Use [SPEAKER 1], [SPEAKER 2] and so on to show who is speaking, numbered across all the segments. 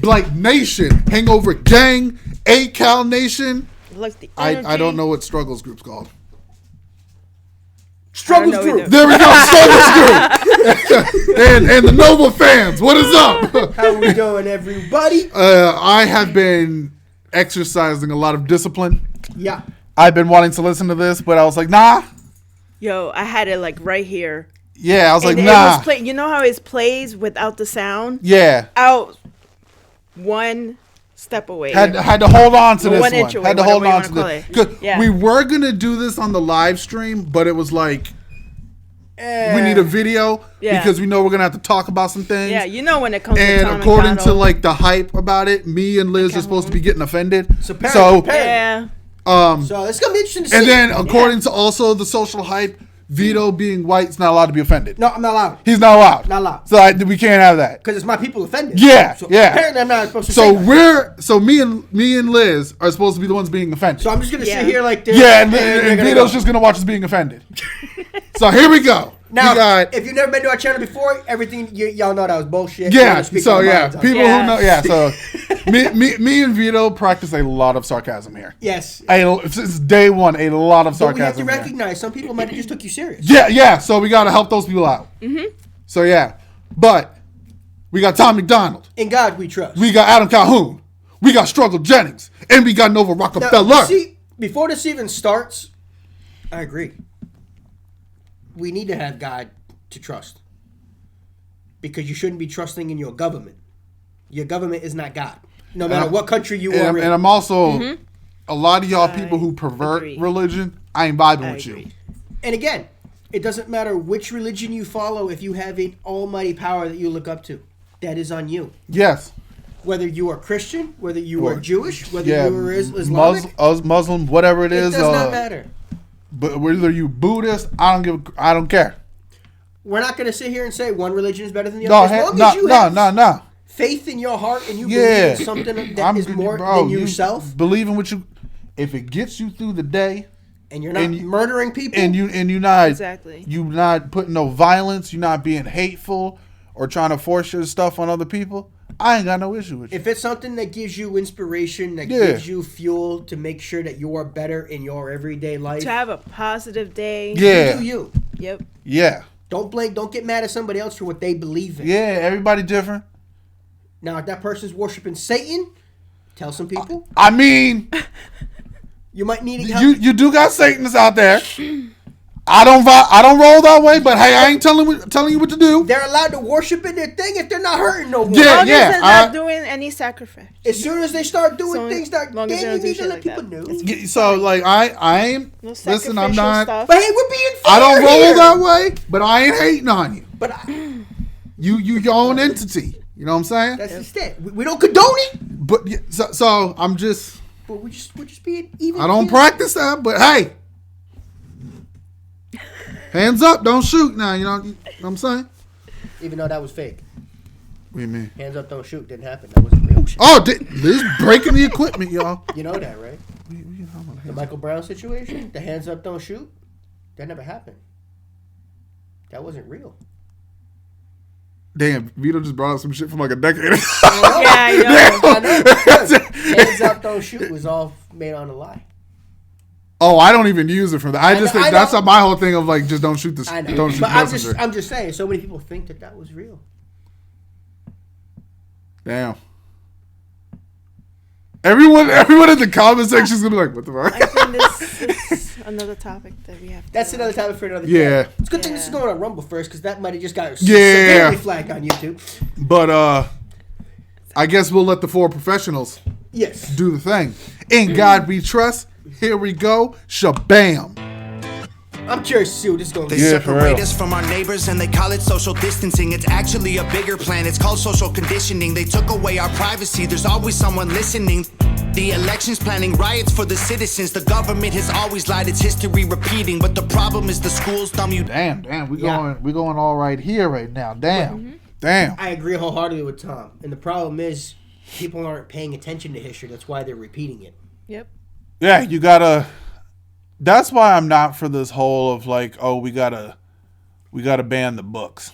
[SPEAKER 1] Blite Nation, Hangover Gang, A-Cal Nation.
[SPEAKER 2] Like the
[SPEAKER 1] I don't know what Struggles group's called.
[SPEAKER 3] Struggles group.
[SPEAKER 1] There we go, Struggles group. and the Nova fans, what is up?
[SPEAKER 3] How we doing, everybody?
[SPEAKER 1] I have been exercising a lot of discipline.
[SPEAKER 3] Yeah.
[SPEAKER 1] I've been wanting to listen to this, but I was like, nah.
[SPEAKER 2] Yo, I had it like right here.
[SPEAKER 1] Yeah, I was
[SPEAKER 2] And
[SPEAKER 1] like, nah.
[SPEAKER 2] you know how it plays without the sound?
[SPEAKER 1] Yeah.
[SPEAKER 2] Out one step away.
[SPEAKER 1] Had to hold on to this
[SPEAKER 2] 1 inch
[SPEAKER 1] one.
[SPEAKER 2] away,
[SPEAKER 1] Had to hold
[SPEAKER 2] whatever
[SPEAKER 1] on
[SPEAKER 2] you
[SPEAKER 1] to
[SPEAKER 2] wanna
[SPEAKER 1] this.
[SPEAKER 2] call it.
[SPEAKER 1] 'Cause
[SPEAKER 2] Yeah.
[SPEAKER 1] we were going to do this on the live stream, but it was like, we need a video because we know we're going to have to talk about some things.
[SPEAKER 2] Yeah, you know when it comes to
[SPEAKER 1] And
[SPEAKER 2] Tom
[SPEAKER 1] according to
[SPEAKER 2] MacDonald.
[SPEAKER 1] like the hype about it, me and Liz are supposed to be getting offended.
[SPEAKER 3] So,
[SPEAKER 2] Yeah.
[SPEAKER 3] so it's gonna be interesting to see.
[SPEAKER 1] And then according to also the social hype, Vito being white is not allowed to be offended.
[SPEAKER 3] No, I'm not allowed.
[SPEAKER 1] He's not allowed.
[SPEAKER 3] Not allowed.
[SPEAKER 1] So we can't have that.
[SPEAKER 3] Because it's my people offended.
[SPEAKER 1] Yeah,
[SPEAKER 3] so
[SPEAKER 1] yeah.
[SPEAKER 3] Apparently, I'm not supposed to say that.
[SPEAKER 1] Me and Liz are supposed to be the ones being offended.
[SPEAKER 3] So I'm just gonna sit here like this.
[SPEAKER 1] Yeah, and Vito's just gonna watch us being offended. So here we go.
[SPEAKER 3] Now, if you've never been to our channel before, everything y'all know that was bullshit.
[SPEAKER 1] Yeah. So yeah, people who know. Yeah. So me and Vito practice a lot of sarcasm here.
[SPEAKER 3] Yes.
[SPEAKER 1] Since day one, a lot of sarcasm.
[SPEAKER 3] But we have to
[SPEAKER 1] here.
[SPEAKER 3] recognize some people might have just took you serious.
[SPEAKER 1] Yeah. So we gotta help those people out. Mm-hmm. So yeah, but we got Tom MacDonald.
[SPEAKER 3] In God we trust.
[SPEAKER 1] We got Adam Calhoun. We got Struggle Jennings, and we got Nova Rockafeller.
[SPEAKER 3] Now, see, before this even starts, I agree. We need to have God to trust. Because you shouldn't be trusting in your government. Your government is not God. No matter what country you are in.
[SPEAKER 1] And I'm also, a lot of y'all people who pervert
[SPEAKER 2] agree.
[SPEAKER 1] religion, I ain't vibing with you.
[SPEAKER 3] And again, it doesn't matter which religion you follow if you have an almighty power that you look up to. That is on you.
[SPEAKER 1] Yes.
[SPEAKER 3] Whether you are Christian, whether you are Jewish, whether
[SPEAKER 1] Yeah,
[SPEAKER 3] you are Islamic.
[SPEAKER 1] Muslim, whatever it is.
[SPEAKER 3] It does not matter.
[SPEAKER 1] But whether you Buddhist, I don't care.
[SPEAKER 3] We're not going to sit here and say one religion is better than the other. As long as you have faith in your heart and you believe in something that is more than yourself.
[SPEAKER 1] Believe in what you, if it gets you through the day,
[SPEAKER 3] and you're not murdering people,
[SPEAKER 1] and you're not putting no violence, you're not being hateful or trying to force your stuff on other people, I ain't got no issue with you.
[SPEAKER 3] If it's something that gives you inspiration, that gives you fuel to make sure that you are better in your everyday life,
[SPEAKER 2] To have a positive day.
[SPEAKER 1] Yeah.
[SPEAKER 3] you do you.
[SPEAKER 2] Yep.
[SPEAKER 1] Yeah.
[SPEAKER 3] Don't get mad at somebody else for what they believe in.
[SPEAKER 1] Yeah, everybody different.
[SPEAKER 3] Now, if that person's worshiping Satan, tell some people.
[SPEAKER 1] I mean,
[SPEAKER 3] You might need help.
[SPEAKER 1] you do got Satanists out there. I don't roll that way, but hey, I ain't telling you what to do.
[SPEAKER 3] They're allowed to worship in their thing if they're not hurting no one.
[SPEAKER 1] Yeah,
[SPEAKER 2] As long as
[SPEAKER 1] yeah.
[SPEAKER 2] they're not doing any sacrifice.
[SPEAKER 3] As soon as they start doing
[SPEAKER 2] So
[SPEAKER 3] things that
[SPEAKER 2] long as they
[SPEAKER 3] then
[SPEAKER 2] don't
[SPEAKER 3] you
[SPEAKER 2] do
[SPEAKER 3] need to
[SPEAKER 2] shit
[SPEAKER 3] let
[SPEAKER 2] like
[SPEAKER 3] people know.
[SPEAKER 1] So like I ain't
[SPEAKER 2] No
[SPEAKER 1] listen. I'm
[SPEAKER 2] sacrificial
[SPEAKER 1] not.
[SPEAKER 2] stuff.
[SPEAKER 3] But hey, we're being fair
[SPEAKER 1] I don't roll
[SPEAKER 3] here.
[SPEAKER 1] that way, but I ain't hating on you.
[SPEAKER 3] But
[SPEAKER 1] You your own entity. You know what I'm saying?
[SPEAKER 3] that's just it. We don't condone it.
[SPEAKER 1] But so I'm just.
[SPEAKER 3] But we're just being even.
[SPEAKER 1] I don't practice that, but hey, hands up, don't shoot now. You know what I'm saying?
[SPEAKER 3] Even though that was fake.
[SPEAKER 1] What do you mean?
[SPEAKER 3] Hands up, don't shoot. Didn't happen. That wasn't real.
[SPEAKER 1] Oh, this breaking the equipment, y'all.
[SPEAKER 3] You know that, right? The Michael Brown situation, the hands up, don't shoot. That never happened. That wasn't real.
[SPEAKER 1] Damn, Vito just brought up some shit from like a decade ago.
[SPEAKER 2] I know.
[SPEAKER 3] Hands up, don't shoot was all made on a lie.
[SPEAKER 1] Oh, I don't even use it for that. I just think that's
[SPEAKER 3] know.
[SPEAKER 1] my whole thing of like, just don't shoot this.
[SPEAKER 3] I know.
[SPEAKER 1] Don't shoot
[SPEAKER 3] But
[SPEAKER 1] the messenger.
[SPEAKER 3] I'm just saying, so many people think that was real.
[SPEAKER 1] Damn. Everyone in the comment section is gonna be like, "What the fuck?"
[SPEAKER 2] I think this is another topic that we have to
[SPEAKER 3] That's another topic for another
[SPEAKER 1] Yeah.
[SPEAKER 3] day. It's a good thing this is going on Rumble first, because that might have just got
[SPEAKER 1] Yeah.
[SPEAKER 3] severely flagged on YouTube.
[SPEAKER 1] But I guess we'll let the four professionals
[SPEAKER 3] Yes.
[SPEAKER 1] do the thing. In God we trust. Here we go. Shabam.
[SPEAKER 3] I'm curious to see what this is going to
[SPEAKER 4] They
[SPEAKER 3] be.
[SPEAKER 1] Yeah, for
[SPEAKER 4] separate
[SPEAKER 1] real.
[SPEAKER 4] us from our neighbors and they call it social distancing. It's actually a bigger plan. It's called social conditioning. They took away our privacy. There's always someone listening. The elections planning riots for the citizens. The government has always lied. It's history repeating. But the problem is the schools dumb you.
[SPEAKER 1] Damn. We
[SPEAKER 3] Yeah.
[SPEAKER 1] going all right here right now. Damn.
[SPEAKER 3] I agree wholeheartedly with Tom. And the problem is people aren't paying attention to history. That's why they're repeating it.
[SPEAKER 2] Yep.
[SPEAKER 1] Yeah, you gotta. That's why I'm not for this whole of like, oh, we gotta ban the books.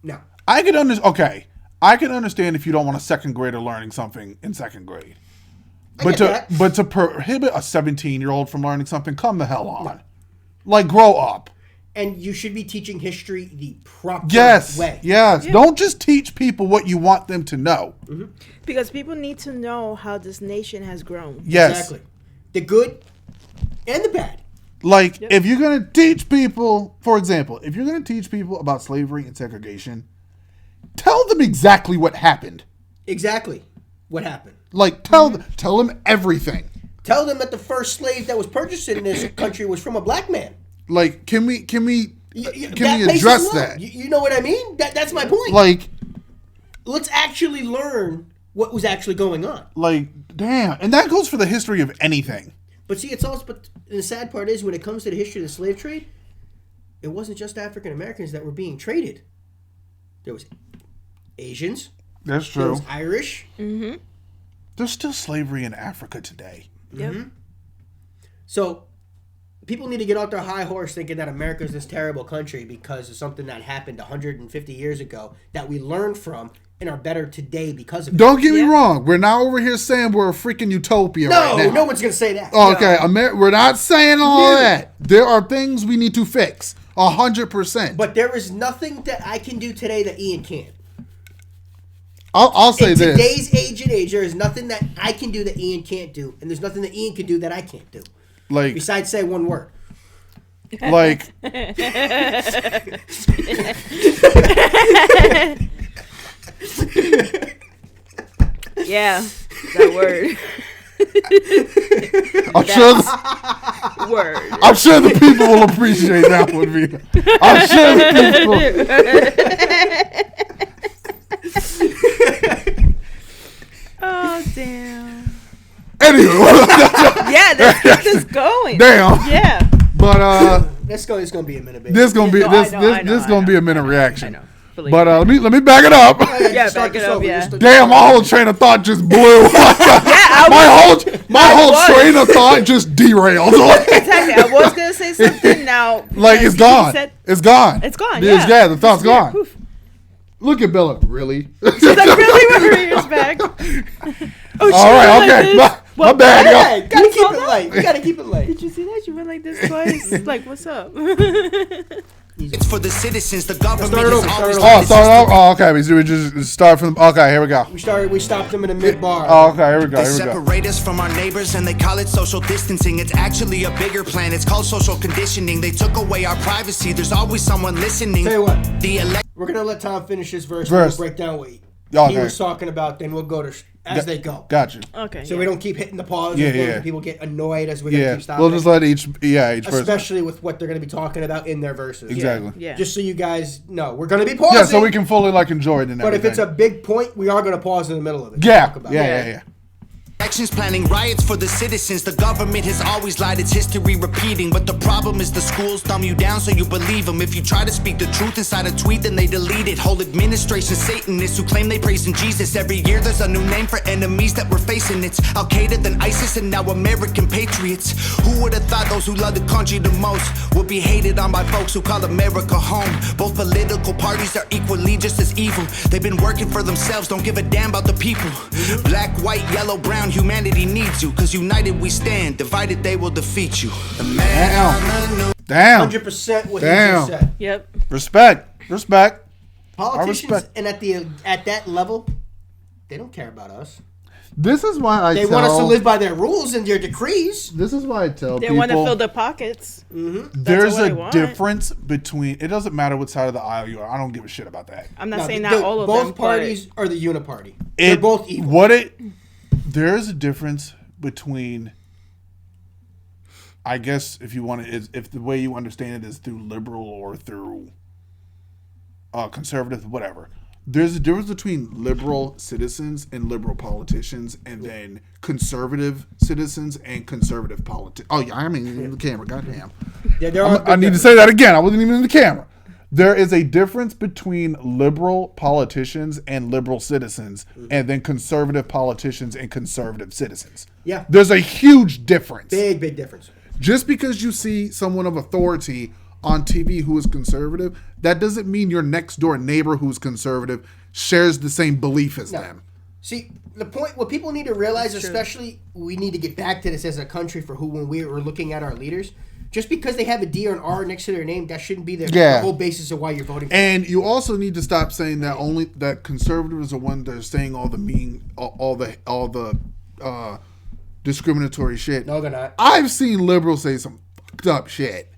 [SPEAKER 3] No.
[SPEAKER 1] I could understand. Okay, I can understand if you don't want a second grader learning something in second grade. But to prohibit a 17-year-old from learning something, come the hell on. Like, grow up.
[SPEAKER 3] And you should be teaching history the proper way.
[SPEAKER 1] Yes. Yeah. Don't just teach people what you want them to know.
[SPEAKER 2] Mm-hmm. Because people need to know how this nation has grown.
[SPEAKER 1] Yes.
[SPEAKER 3] Exactly. The good and the bad.
[SPEAKER 1] Like, if you're going to teach people, for example, if you're going to teach people about slavery and segregation, tell them exactly what happened.
[SPEAKER 3] Exactly what happened.
[SPEAKER 1] Like, tell them everything.
[SPEAKER 3] Tell them that the first slave that was purchased in this country was from a black man.
[SPEAKER 1] Like, can we
[SPEAKER 3] address that? You know what I mean? That's my point.
[SPEAKER 1] Like,
[SPEAKER 3] let's actually learn what was actually going on.
[SPEAKER 1] Like, damn. And that goes for the history of anything.
[SPEAKER 3] But see, but the sad part is when it comes to the history of the slave trade, it wasn't just African Americans that were being traded. There was Asians.
[SPEAKER 1] That's true.
[SPEAKER 3] There was Irish.
[SPEAKER 2] Mm-hmm.
[SPEAKER 1] There's still slavery in Africa today.
[SPEAKER 2] Yep.
[SPEAKER 3] Mm-hmm. So people need to get off their high horse thinking that America is this terrible country because of something that happened 150 years ago that we learned from and are better today because of it.
[SPEAKER 1] Don't get me wrong. We're not over here saying we're a freaking utopia right now.
[SPEAKER 3] No one's going to say that.
[SPEAKER 1] Okay, we're not saying all that. There are things we need to fix. 100%.
[SPEAKER 3] But there is nothing that I can do today that Ian can't.
[SPEAKER 1] I'll say
[SPEAKER 3] in
[SPEAKER 1] this.
[SPEAKER 3] In today's age, there is nothing that I can do that Ian can't do. And there's nothing that Ian can do that I can't do.
[SPEAKER 1] Like,
[SPEAKER 3] besides say one word.
[SPEAKER 1] Like.
[SPEAKER 2] Yeah, that word.
[SPEAKER 1] I'm sure the people will appreciate that one, Vito. I'm sure the people.
[SPEAKER 2] Oh, damn.
[SPEAKER 1] Anyway.
[SPEAKER 2] Yeah, let's get this going.
[SPEAKER 1] Damn.
[SPEAKER 2] Yeah.
[SPEAKER 1] But
[SPEAKER 3] it's going to be a minute, baby.
[SPEAKER 1] This is going to be a minute reaction. But let me back it up.
[SPEAKER 2] Yeah, back it up. Yeah.
[SPEAKER 1] Damn, my whole train of thought just blew. my whole train of thought just derailed.
[SPEAKER 2] Exactly. I was gonna say something now.
[SPEAKER 1] Like it's gone. It's gone.
[SPEAKER 2] It's gone. Yeah.
[SPEAKER 1] The thought's gone. Poof. Look at Bella. Really?
[SPEAKER 2] She's like, really? When her ears back?
[SPEAKER 1] Oh, all right. Okay. My bad, y'all.
[SPEAKER 3] You gotta keep it light. You gotta keep it light.
[SPEAKER 2] Did you see that? You went like this twice. Like, what's up?
[SPEAKER 4] It's for the citizens. The government is always.
[SPEAKER 1] Okay. We just start from. Okay, here we go.
[SPEAKER 3] We stopped them in the mid bar.
[SPEAKER 1] Oh, okay. Here we go.
[SPEAKER 4] They separate us from our neighbors and they call it social distancing. It's actually a bigger plan. It's called social conditioning. They took away our privacy. There's always someone listening.
[SPEAKER 3] Tell you what. We're gonna let Tom finish his verse. We'll break down what he was talking about. Then we'll go to as they go.
[SPEAKER 1] Got you.
[SPEAKER 2] Okay.
[SPEAKER 3] So we don't keep hitting the pause.
[SPEAKER 1] Yeah.
[SPEAKER 3] People get annoyed as we keep stopping.
[SPEAKER 1] We'll just let each verse.
[SPEAKER 3] Especially with what they're going to be talking about in their verses.
[SPEAKER 1] Exactly.
[SPEAKER 2] Yeah.
[SPEAKER 3] Just so you guys know, we're going to be pausing.
[SPEAKER 1] Yeah, so we can fully enjoy it.
[SPEAKER 3] But if it's a big point, we are going to pause in the middle of it.
[SPEAKER 1] Yeah.
[SPEAKER 4] Elections planning riots for the citizens. The government has always lied, it's history repeating. But the problem is the schools dumb you down so you believe them. If you try to speak the truth inside a tweet, then they delete it. Whole administration Satanists who claim they praise in Jesus. Every year there's a new name for enemies that we're facing. It's Al-Qaeda, then ISIS, and now American patriots. Who would have thought those who love the country the most would be hated on by folks who call America home? Both political parties are equally just as evil. They've been working for themselves, don't give a damn about the people. Black, white, yellow, brown, humanity needs you, cause united we stand, divided they will defeat you. The man
[SPEAKER 1] Damn.
[SPEAKER 3] 100% what he just said.
[SPEAKER 2] Yep.
[SPEAKER 1] Respect.
[SPEAKER 3] Politicians and at that level, they don't care about us.
[SPEAKER 1] This is why
[SPEAKER 3] they want us to live by their rules and their decrees.
[SPEAKER 1] This is why I tell people
[SPEAKER 2] they want to fill their pockets.
[SPEAKER 3] Mm-hmm.
[SPEAKER 1] There's a difference between. It doesn't matter what side of the aisle you are. I don't give a shit about that.
[SPEAKER 2] I'm not saying not all of them.
[SPEAKER 3] Both parties are the uniparty. They're both evil.
[SPEAKER 1] There is a difference between. I guess if you want to, if the way you understand it is through liberal or through conservative, whatever. There's a difference between liberal citizens and liberal politicians, and then conservative citizens and conservative politicians. Oh yeah, I mean in the camera. Goddamn. Yeah, I need to say that again. I wasn't even in the camera. There is a difference between liberal politicians and liberal citizens, and then conservative politicians and conservative citizens.
[SPEAKER 3] Yeah,
[SPEAKER 1] there's a huge difference.
[SPEAKER 3] Big difference.
[SPEAKER 1] Just because you see someone of authority on TV who is conservative, that doesn't mean your next door neighbor who's conservative shares the same belief as them.
[SPEAKER 3] See, the point, what people need to realize, especially, we need to get back to this as a country for when we were looking at our leaders. Just because they have a D or an R next to their name, that shouldn't be the whole basis of why you're voting for
[SPEAKER 1] And you also need to stop saying that only that conservatives are one that are saying all the discriminatory shit.
[SPEAKER 3] No, they're not.
[SPEAKER 1] I've seen liberals say some fucked up shit.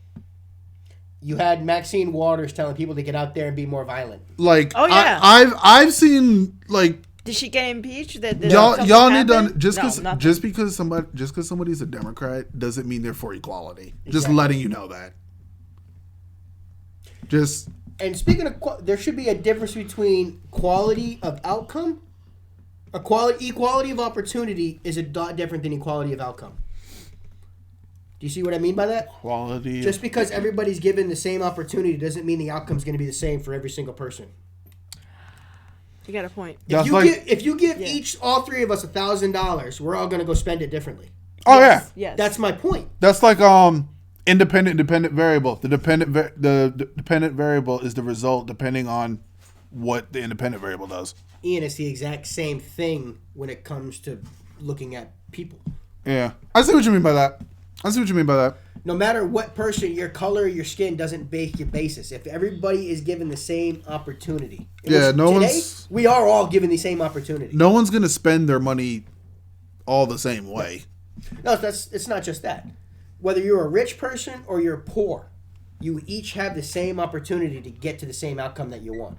[SPEAKER 3] You had Maxine Waters telling people to get out there and be more violent.
[SPEAKER 1] Like,
[SPEAKER 2] oh yeah,
[SPEAKER 1] I've seen like.
[SPEAKER 2] Did she get impeached?
[SPEAKER 1] Y'all need to just because somebody's a Democrat doesn't mean they're for equality. Exactly. Just letting you know that.
[SPEAKER 3] And speaking of, there should be a difference between quality of outcome. Equality of opportunity is a lot different than equality of outcome. Do you see what I mean by that?
[SPEAKER 1] Quality.
[SPEAKER 3] Just because everybody's given the same opportunity doesn't mean the outcome is going to be the same for every single person.
[SPEAKER 2] You got a point.
[SPEAKER 3] If you give all three of us $1,000, we're all going to go spend it differently.
[SPEAKER 1] Oh yes.
[SPEAKER 2] Yes.
[SPEAKER 3] That's my point.
[SPEAKER 1] That's like dependent variable. The dependent variable is the result depending on what the independent variable does.
[SPEAKER 3] Ian, it's the exact same thing when it comes to looking at people.
[SPEAKER 1] Yeah, I see what you mean by that.
[SPEAKER 3] No matter what person, your color, your skin doesn't base your basis. If everybody is given the same opportunity. We are all given the same opportunity.
[SPEAKER 1] No one's going to spend their money all the same way.
[SPEAKER 3] No, it's not just that. Whether you're a rich person or you're poor, you each have the same opportunity to get to the same outcome that you want.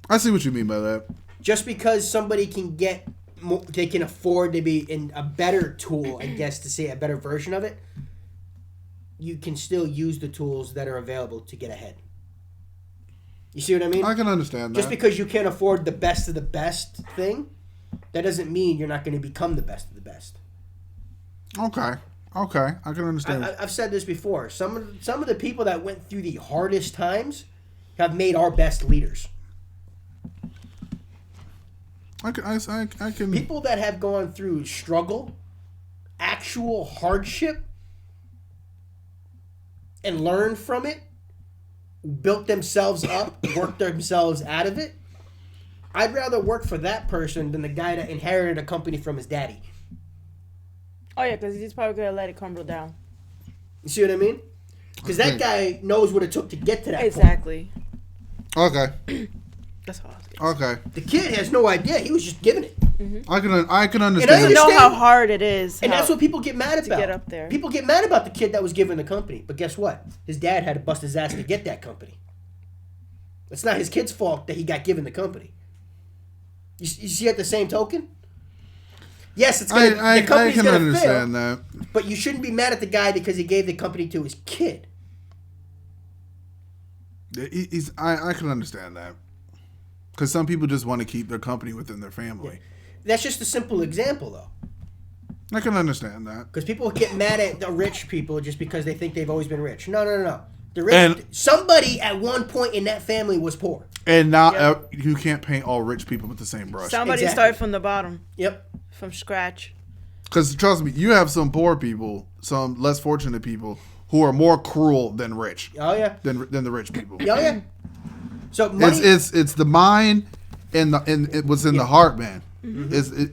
[SPEAKER 1] I see what you mean by that.
[SPEAKER 3] Just because somebody can get... they can afford to be in a better tool, I guess, to say a better version of it, you can still use the tools that are available to get ahead. You see what I mean?
[SPEAKER 1] I can understand that.
[SPEAKER 3] Just because you can't afford the best of the best thing, that doesn't mean you're not going to become the best of the best.
[SPEAKER 1] Okay, I can understand.
[SPEAKER 3] I've said this before. Some of the people that went through the hardest times have made our best leaders.
[SPEAKER 1] I can.
[SPEAKER 3] People that have gone through struggle, actual hardship, and learned from it, built themselves up, worked themselves out of it. I'd rather work for that person than the guy that inherited a company from his daddy.
[SPEAKER 2] Oh yeah, because he's probably gonna let it crumble down.
[SPEAKER 3] You see what I mean? Because that guy knows what it took to get to that
[SPEAKER 2] exactly.
[SPEAKER 3] point.
[SPEAKER 1] Okay.
[SPEAKER 2] That's all.
[SPEAKER 1] Okay.
[SPEAKER 3] The kid has no idea. He was just giving it.
[SPEAKER 2] Mm-hmm.
[SPEAKER 1] I can understand.
[SPEAKER 2] And I know how hard it is.
[SPEAKER 3] And that's what people get mad about.
[SPEAKER 2] To get up there.
[SPEAKER 3] People get mad about the kid that was given the company. But guess what? His dad had to bust his ass to get that company. It's not his kid's fault that he got given the company. You see at the same token? Yes, it's gonna, the company's going to
[SPEAKER 1] understand
[SPEAKER 3] fail.
[SPEAKER 1] That.
[SPEAKER 3] But you shouldn't be mad at the guy because he gave the company to his kid.
[SPEAKER 1] I can understand that. Because some people just want to keep their company within their family.
[SPEAKER 3] Yeah. That's just a simple example, though.
[SPEAKER 1] I can understand that.
[SPEAKER 3] Because people get mad at the rich people just because they think they've always been rich. No. The rich, somebody at one point in that family was poor.
[SPEAKER 1] And now you can't paint all rich people with the same brush.
[SPEAKER 2] Somebody started from the bottom.
[SPEAKER 3] Yep.
[SPEAKER 2] From scratch.
[SPEAKER 1] Because trust me, you have some poor people, some less fortunate people who are more cruel than rich.
[SPEAKER 3] Oh yeah.
[SPEAKER 1] Than the rich people.
[SPEAKER 3] Oh yeah. So money,
[SPEAKER 1] it's the mind and what's in the heart, man. Mm-hmm.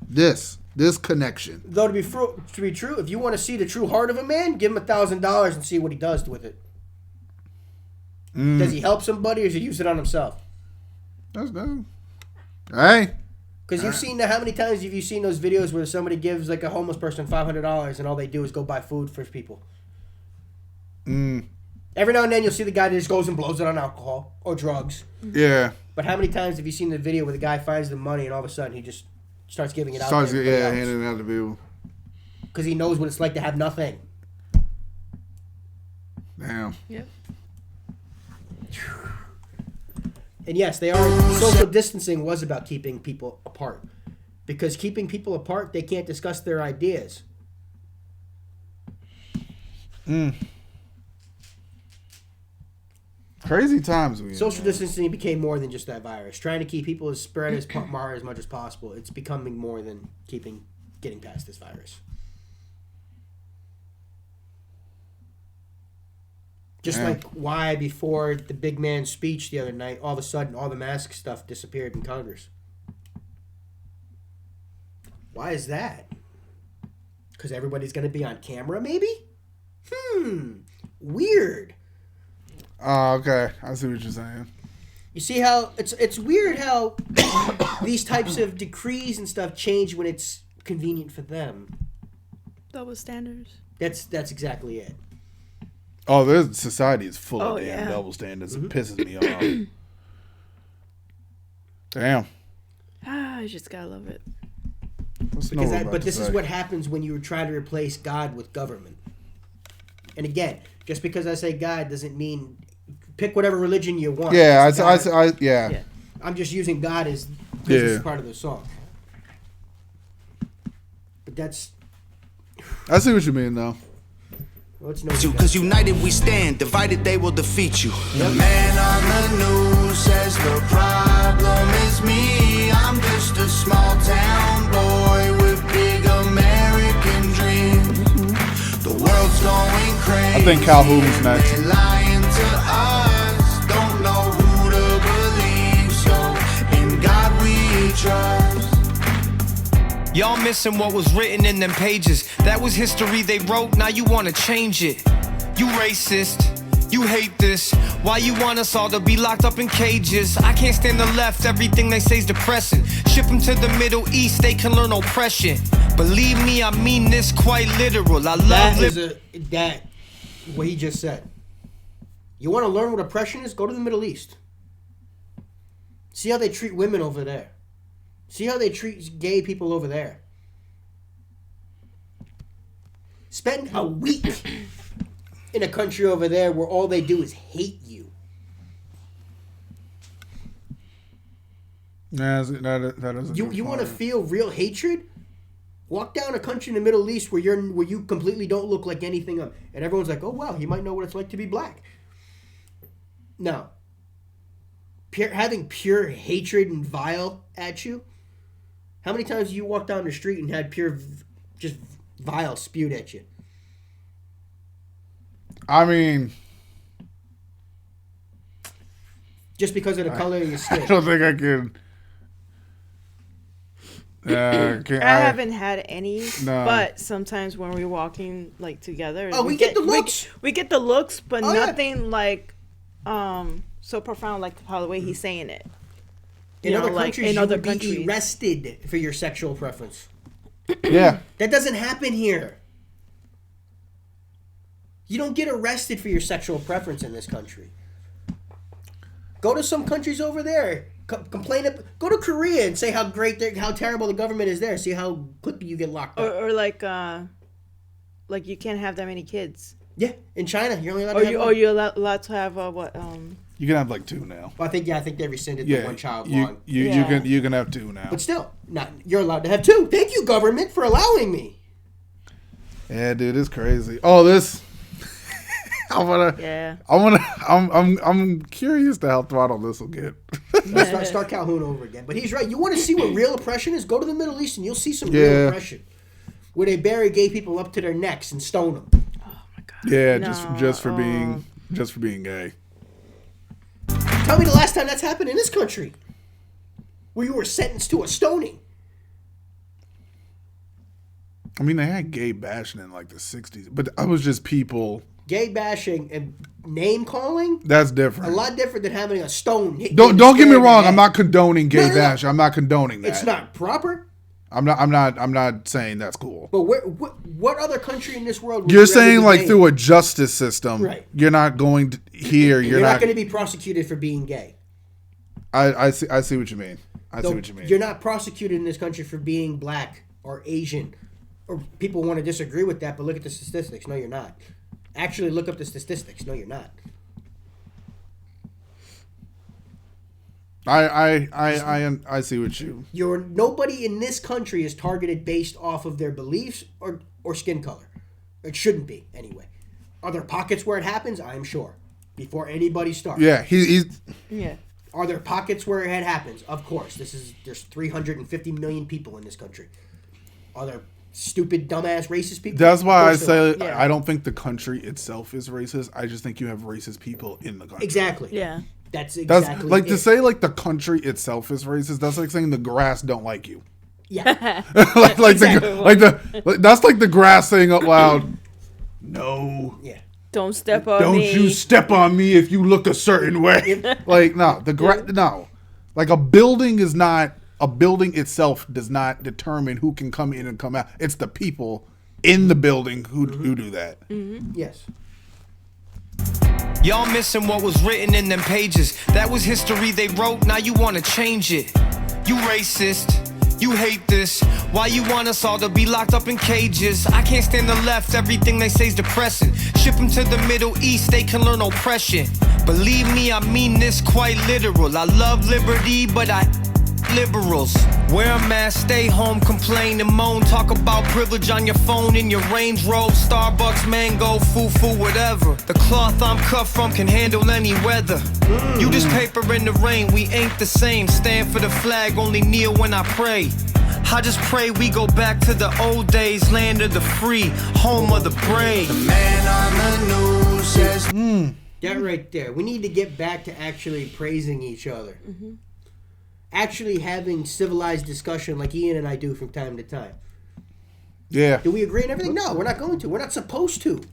[SPEAKER 1] This connection.
[SPEAKER 3] Though to be true, if you want to see the true heart of a man, give him $1,000 and see what he does with it. Does he help somebody or does he use it on himself?
[SPEAKER 1] That's no. Hey.
[SPEAKER 3] Because you've seen how many times have you seen those videos where somebody gives like a homeless person $500 and all they do is go buy food for people? Every now and then you'll see the guy that just goes and blows it on alcohol or drugs.
[SPEAKER 1] Yeah.
[SPEAKER 3] But how many times have you seen the video where the guy finds the money and all of a sudden he just starts giving it out?
[SPEAKER 1] Handing it out to people.
[SPEAKER 3] Because he knows what it's like to have nothing.
[SPEAKER 1] Damn.
[SPEAKER 2] Yep.
[SPEAKER 3] And yes, social distancing was about keeping people apart. Because keeping people apart, they can't discuss their ideas.
[SPEAKER 1] Crazy times.
[SPEAKER 3] Social distancing became more than just that virus. Trying to keep people as spread as much as possible. It's becoming more than getting past this virus. Just like why before the big man's speech the other night, all of a sudden all the mask stuff disappeared in Congress. Why is that? Because everybody's going to be on camera, maybe? Weird.
[SPEAKER 1] Oh, okay. I see what you're saying.
[SPEAKER 3] You see how it's weird how these types of decrees and stuff change when it's convenient for them.
[SPEAKER 2] Double standards.
[SPEAKER 3] That's exactly it.
[SPEAKER 1] Oh, this society is full of damn
[SPEAKER 2] yeah.
[SPEAKER 1] double standards. It pisses me off. Damn.
[SPEAKER 2] I just gotta love it.
[SPEAKER 3] But this is what happens when you try to replace God with government. And again, just because I say God doesn't mean pick whatever religion you want.
[SPEAKER 1] Yeah,
[SPEAKER 2] Yeah.
[SPEAKER 3] I'm just using God as this is part of the song. But that's.
[SPEAKER 1] I see what you mean, though.
[SPEAKER 3] Well, it's no.
[SPEAKER 4] Because united we stand, divided they will defeat you. The man on the news says the problem is me. I'm just a small town boy with big American dreams. The world's going crazy.
[SPEAKER 1] I think Calhoun's next.
[SPEAKER 4] They're lying to us. Don't know who to believe. So in God we trust. Y'all missing what was written in them pages. That was history they wrote, now you wanna change it. You racist, you hate this. Why you want us all to be locked up in cages? I can't stand the left, everything they say's depressing. Ship them to the Middle East, they can learn oppression. Believe me, I mean this quite literal. I love
[SPEAKER 3] that what he just said. You want to learn what oppression is? Go to the Middle East. See how they treat women over there. See how they treat gay people over there. Spend a week in a country over there where all they do is hate you.
[SPEAKER 1] Yeah, that is.
[SPEAKER 3] You want to feel real hatred? Walk down a country in the Middle East where you completely don't look like anything, and everyone's like, "Oh wow, he might know what it's like to be black." No. Having pure hatred and vile at you. How many times have you walked down the street and had pure, just vile spewed at you?
[SPEAKER 1] I mean,
[SPEAKER 3] just because of the color of your skin.
[SPEAKER 1] I don't think I can.
[SPEAKER 2] I haven't had any, but sometimes when we're walking like together,
[SPEAKER 3] we get the looks.
[SPEAKER 2] We get the looks, but nothing like so profound like how the way he's saying it.
[SPEAKER 3] In other countries, you would be arrested for your sexual preference.
[SPEAKER 1] Yeah.
[SPEAKER 3] That doesn't happen here. You don't get arrested for your sexual preference in this country. Go to some countries over there. Complain. Go to Korea and say how terrible the government is there. See how quickly you get locked up.
[SPEAKER 2] Or like you can't have that many kids.
[SPEAKER 3] Yeah, in China you're only allowed to have one.
[SPEAKER 2] Or you're allowed to have what?
[SPEAKER 1] You can have like 2 now.
[SPEAKER 3] Well, I think they rescinded the one child law.
[SPEAKER 1] You can have 2 now.
[SPEAKER 3] But still, you're allowed to have 2. Thank you, government, for allowing me.
[SPEAKER 1] Yeah, dude, it's crazy. Oh, this. I'm curious to how throttle this will get.
[SPEAKER 3] Start Calhoun over again. But he's right. You want to see what real oppression is? Go to the Middle East and you'll see some real oppression, where they bury gay people up to their necks and stone them.
[SPEAKER 2] Oh my god.
[SPEAKER 1] Yeah, just for being gay.
[SPEAKER 3] Tell me the last time that's happened in this country, where you were sentenced to a stoning.
[SPEAKER 1] I mean, they had gay bashing in like the 60s, but I was just people.
[SPEAKER 3] Gay bashing and name calling.
[SPEAKER 1] That's different.
[SPEAKER 3] A lot different than having a stone hit.
[SPEAKER 1] Don't get me wrong. I'm not condoning gay bashing. I'm not condoning that.
[SPEAKER 3] It's not proper.
[SPEAKER 1] I'm not saying that's cool.
[SPEAKER 3] But what other country in this world?
[SPEAKER 1] You're saying like through a justice system,
[SPEAKER 3] right?
[SPEAKER 1] You're not going to here. You're
[SPEAKER 3] not going to be prosecuted for being gay.
[SPEAKER 1] I see what you mean. See what you mean.
[SPEAKER 3] You're not prosecuted in this country for being black or Asian, or people want to disagree with that. But look at the statistics. No, you're not. Actually, look up the statistics. No, you're not.
[SPEAKER 1] I see what you.
[SPEAKER 3] Nobody in this country is targeted based off of their beliefs or skin color. It shouldn't be anyway. Are there pockets where it happens? I'm sure. Before anybody starts.
[SPEAKER 1] Yeah, he's.
[SPEAKER 2] Yeah.
[SPEAKER 3] Are there pockets where it happens? Of course. There's 350 million people in this country. Are there stupid, dumbass, racist people.
[SPEAKER 1] That's why I say I don't think the country itself is racist. I just think you have racist people in the country.
[SPEAKER 3] Exactly.
[SPEAKER 2] Yeah.
[SPEAKER 3] That's exactly
[SPEAKER 1] like to say like the country itself is racist. That's like saying the grass don't like you.
[SPEAKER 3] Yeah.
[SPEAKER 1] That's like the grass saying out loud. No.
[SPEAKER 3] Yeah.
[SPEAKER 2] Don't step on me.
[SPEAKER 1] Don't you step on me if you look a certain way. Like no, no. Like a building itself does not determine who can come in and come out. It's the people in the building who do that.
[SPEAKER 3] Mm-hmm. Yes.
[SPEAKER 5] Y'all missing what was written in them pages. That was history they wrote, now you wanna change it. You racist, you hate this. Why you want us all to be locked up in cages? I can't stand the left, everything they say's depressing. Ship them to the Middle East, they can learn oppression. Believe me, I mean this quite literal. I love liberty, but I liberals. Wear a mask, stay home, complain and moan. Talk about privilege on your phone in your Range Rover, Starbucks, mango, foo-foo, whatever. The cloth I'm cut from can handle any weather. You just paper in the rain, we ain't the same. Stand for the flag, only kneel when I pray. I just pray we go back to the old days, land of the free, home of the brave.
[SPEAKER 4] The man on the news says
[SPEAKER 3] That right there. We need to get back to actually praising each other. Mm-hmm. Actually having civilized discussion like Ian and I do from time to time.
[SPEAKER 1] Yeah.
[SPEAKER 3] Do we agree on everything? No, we're not going to. We're not supposed to.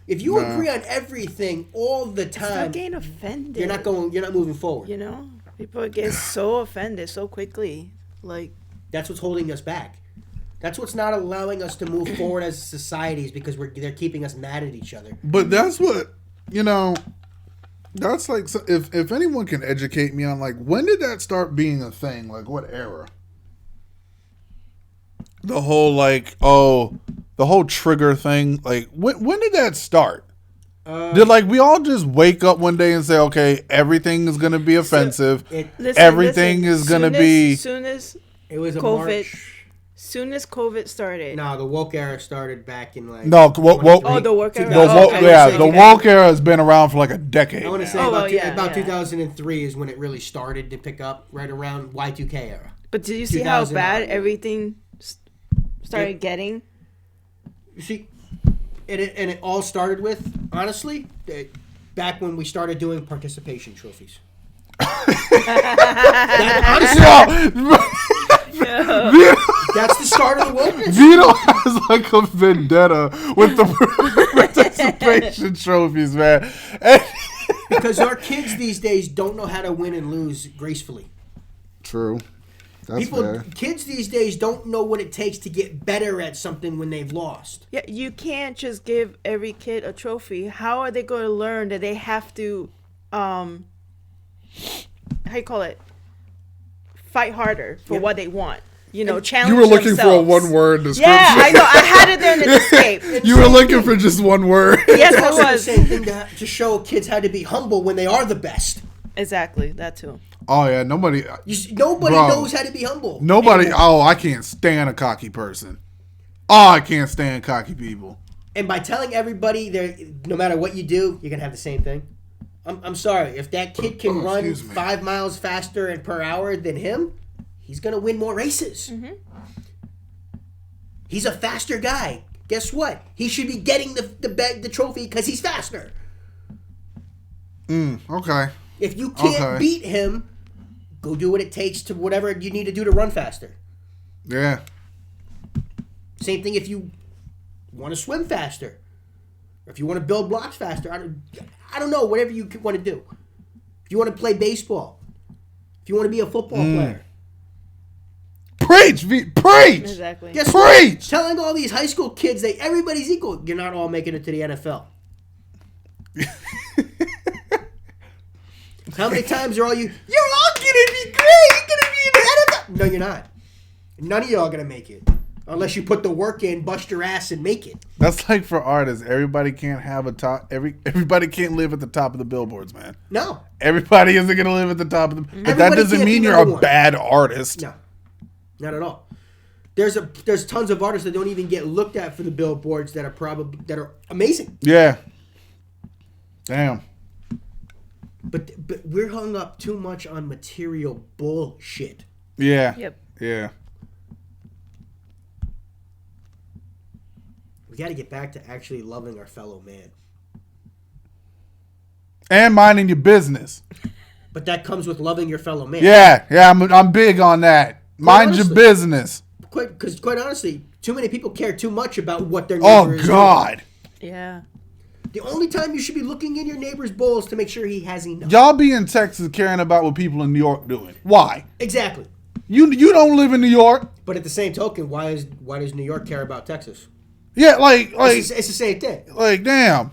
[SPEAKER 3] If you agree on everything all the time,
[SPEAKER 2] stop getting offended.
[SPEAKER 3] You're not moving forward.
[SPEAKER 2] You know? People get so offended so quickly. Like,
[SPEAKER 3] that's what's holding us back. That's what's not allowing us to move forward as societies, because they're keeping us mad at each other.
[SPEAKER 1] But that's what, that's like, if anyone can educate me on, like, when did that start being a thing? Like, what era? The whole, the whole trigger thing. Like, when did that start? Did, we all just wake up one day and say, okay, everything is going to be offensive. Everything is going to be...
[SPEAKER 2] Soon as
[SPEAKER 3] it was a
[SPEAKER 2] COVID,
[SPEAKER 3] March.
[SPEAKER 2] Soon as COVID started.
[SPEAKER 3] No, the woke era started back in
[SPEAKER 2] the woke era.
[SPEAKER 1] The woke era has been around for a decade.
[SPEAKER 3] I want to say about 2003 is when it really started to pick up, right around Y2K era.
[SPEAKER 2] But did you see how bad everything started getting?
[SPEAKER 3] You see, and it all started with, honestly, back when we started doing participation trophies. That's the start of the wokeness.
[SPEAKER 1] Vito has a vendetta with the participation trophies, man.
[SPEAKER 3] Because our kids these days don't know how to win and lose gracefully.
[SPEAKER 1] True. That's fair.
[SPEAKER 3] Kids these days don't know what it takes to get better at something when they've lost.
[SPEAKER 2] Yeah, you can't just give every kid a trophy. How are they going to learn that they have to, how you call it, fight harder for what they want? Challenge.
[SPEAKER 1] You were looking
[SPEAKER 2] themselves.
[SPEAKER 1] for a one-word description.
[SPEAKER 2] Yeah, I know. I had it there in the escape.
[SPEAKER 1] You were looking for just one word.
[SPEAKER 2] Yes, it was.
[SPEAKER 3] The same thing to show kids how to be humble when they are the best.
[SPEAKER 2] Exactly, that too.
[SPEAKER 1] Oh yeah, nobody
[SPEAKER 3] knows how to be humble.
[SPEAKER 1] Nobody. Anymore. Oh, I can't stand a cocky person. Oh, I can't stand cocky people.
[SPEAKER 3] And by telling everybody, no matter what you do, you're gonna have the same thing. I'm sorry, if that kid can run 5 miles faster per hour than him, he's gonna win more races. Mm-hmm. He's a faster guy. Guess what? He should be getting the trophy because he's faster.
[SPEAKER 1] Okay.
[SPEAKER 3] If you can't beat him, go do what it takes to whatever you need to do to run faster.
[SPEAKER 1] Yeah.
[SPEAKER 3] Same thing if you want to swim faster, or if you want to build blocks faster. I don't know, whatever you want to do. If you want to play baseball, if you want to be a football player.
[SPEAKER 1] Preach!
[SPEAKER 2] Exactly.
[SPEAKER 3] Guess what? Telling all these high school kids that everybody's equal, you're not all making it to the NFL. How many times are all you're all gonna be great, you're gonna be in the NFL? No, you're not. None of y'all are gonna make it. Unless you put the work in, bust your ass, and make it.
[SPEAKER 1] That's like for artists. Everybody can't have a top. Everybody can't live at the top of the billboards, man.
[SPEAKER 3] No.
[SPEAKER 1] Everybody isn't gonna live at the top of the. But that doesn't mean you're a bad artist.
[SPEAKER 3] No, not at all. There's tons of artists that don't even get looked at for the billboards that are amazing.
[SPEAKER 1] Yeah. Damn.
[SPEAKER 3] But we're hung up too much on material bullshit.
[SPEAKER 1] Yeah.
[SPEAKER 2] Yep.
[SPEAKER 1] Yeah.
[SPEAKER 3] We got to get back to actually loving our fellow man.
[SPEAKER 1] And minding your business.
[SPEAKER 3] But that comes with loving your fellow man.
[SPEAKER 1] Yeah, I'm big on that. Mind your business.
[SPEAKER 3] Because quite honestly, too many people care too much about what their neighbor is doing.
[SPEAKER 1] Oh, God.
[SPEAKER 2] Yeah.
[SPEAKER 3] The only time you should be looking in your neighbor's bowls to make sure he has enough.
[SPEAKER 1] Y'all be in Texas caring about what people in New York doing. Why?
[SPEAKER 3] Exactly.
[SPEAKER 1] You don't live in New York.
[SPEAKER 3] But at the same token, why does New York care about Texas?
[SPEAKER 1] Yeah, like
[SPEAKER 3] it's the same thing.
[SPEAKER 1] Like, damn.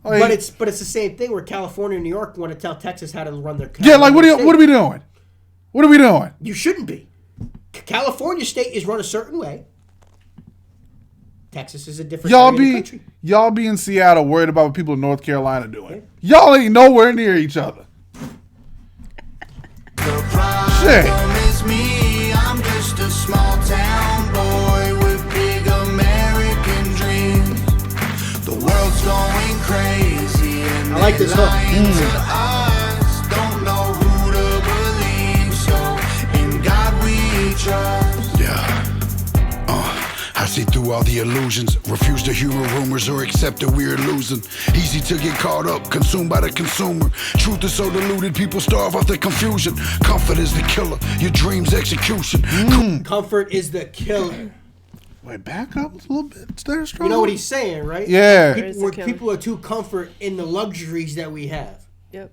[SPEAKER 1] Like,
[SPEAKER 3] but it's the same thing where California and New York want to tell Texas how to run their.
[SPEAKER 1] Yeah, like what are we doing? What are we doing?
[SPEAKER 3] You shouldn't be. California state is run a certain way. Texas is a different country.
[SPEAKER 1] Y'all be in Seattle worried about what people in North Carolina doing. Yeah. Y'all ain't nowhere near each other.
[SPEAKER 4] The problem is me. I'm just a small town boy with big American dreams. The world's going crazy and
[SPEAKER 3] I like this hook.
[SPEAKER 4] To us, don't know who to believe. So in God we trust.
[SPEAKER 6] Yeah. I see through all the illusions, refuse to hear rumors or accept that we're losing. Easy to get caught up, consumed by the consumer. Truth is so diluted, people starve off the confusion. Comfort is the killer, your dreams execution.
[SPEAKER 3] Comfort is the killer.
[SPEAKER 1] Wait, back up a little bit. Stay strong.
[SPEAKER 3] You know what he's saying, right?
[SPEAKER 1] Yeah.
[SPEAKER 3] People are too comfort in the luxuries that we have.
[SPEAKER 2] Yep.